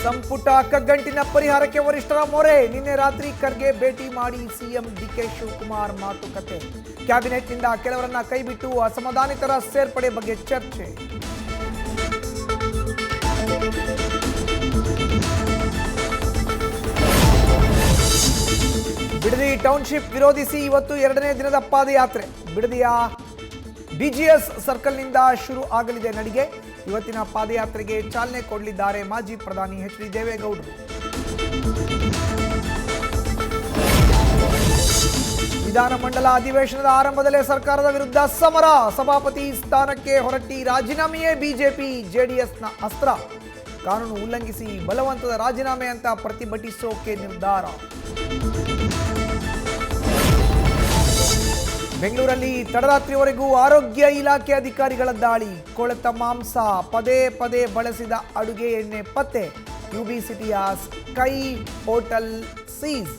ಸಂಪುಟ ಕಗ್ಗಂಟಿನ ಪರಿಹಾರಕ್ಕೆ ವರಿಷ್ಠರ ಮೊರೆ. ನಿನ್ನೆ ರಾತ್ರಿ ಖರ್ಗೆ ಭೇಟಿ ಮಾಡಿ ಸಿಎಂ ಡಿಕೆ ಶಿವಕುಮಾರ್ ಮಾತುಕತೆ. ಕ್ಯಾಬಿನೆಟ್ನಿಂದ ಕೆಲವರನ್ನ ಕೈಬಿಟ್ಟು ಅಸಮಾಧಾನಿತರ ಸೇರ್ಪಡೆ ಬಗ್ಗೆ ಚರ್ಚೆ. ಬಿಡದಿ ಟೌನ್ಶಿಪ್ ವಿರೋಧಿಸಿ ಇವತ್ತು 2ನೇ ದಿನದ ಪಾದಯಾತ್ರೆ. ಬಿಡದಿಯ ಬಿಜಿಎಸ್ ಸರ್ಕಲ್ನಿಂದ ಶುರು ಆಗಲಿದೆ ನಡಿಗೆ. ಇವತ್ತಿನ ಪಾದಯಾತ್ರೆಗೆ ಚಾಲನೆ ಕೊಡಲಿದ್ದಾರೆ ಮಾಜಿ ಪ್ರಧಾನಿ ಎಚ್ ಡಿ ದೇವೇಗೌಡರು. ವಿಧಾನಮಂಡಲ ಅಧಿವೇಶನದ ಆರಂಭದಲ್ಲೇ ಸರ್ಕಾರದ ವಿರುದ್ಧ ಸಮರ. ಸಭಾಪತಿ ಸ್ಥಾನಕ್ಕೆ ಹೊರಟಿ ರಾಜೀನಾಮೆಯೇ ಬಿಜೆಪಿ ಜೆಡಿಎಸ್ನ ಅಸ್ತ್ರ. ಕಾನೂನು ಉಲ್ಲಂಘಿಸಿ ಬಲವಂತದ ರಾಜೀನಾಮೆ ಅಂತ ಪ್ರತಿಭಟಿಸೋಕೆ ನಿರ್ಧಾರ. ಬೆಂಗಳೂರಲ್ಲಿ ತಡರಾತ್ರಿವರೆಗೂ ಆರೋಗ್ಯ ಇಲಾಖೆ ಅಧಿಕಾರಿಗಳ ದಾಳಿ. ಕೊಳೆತ ಮಾಂಸ, ಪದೇ ಪದೇ ಬಳಸಿದ ಅಡುಗೆ ಎಣ್ಣೆ ಪತ್ತೆ. ಯುಬಿ ಸಿಟಿಯ ಸ್ಕೈ ಹೋಟೆಲ್ ಸೀಸ್.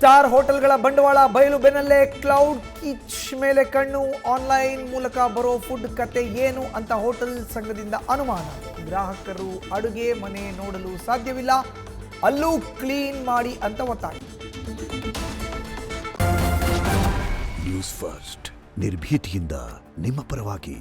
ಸ್ಟಾರ್ ಹೋಟೆಲ್ಗಳ ಬಂಡವಾಳ ಬಯಲು ಬೆನ್ನಲ್ಲೇ ಕ್ಲೌಡ್ ಕಿಚ್ ಮೇಲೆ ಕಣ್ಣು. ಆನ್ಲೈನ್ ಮೂಲಕ ಬರೋ ಫುಡ್ ಕತೆ ಏನು ಅಂತ ಹೋಟೆಲ್ ಸಂಘದಿಂದ ಅನುಮಾನ. ಗ್ರಾಹಕರು ಅಡುಗೆ ಮನೆ ನೋಡಲು ಸಾಧ್ಯವಿಲ್ಲ, ಅಲ್ಲೂ ಕ್ಲೀನ್ ಮಾಡಿ ಅಂತ ಒತ್ತಾಯ. ನ್ಯೂಸ್ ಫಸ್ಟ್ ನಿರ್ಭೀತಿಯಿಂದ ನಿಮ್ಮ ಪರವಾಗಿ.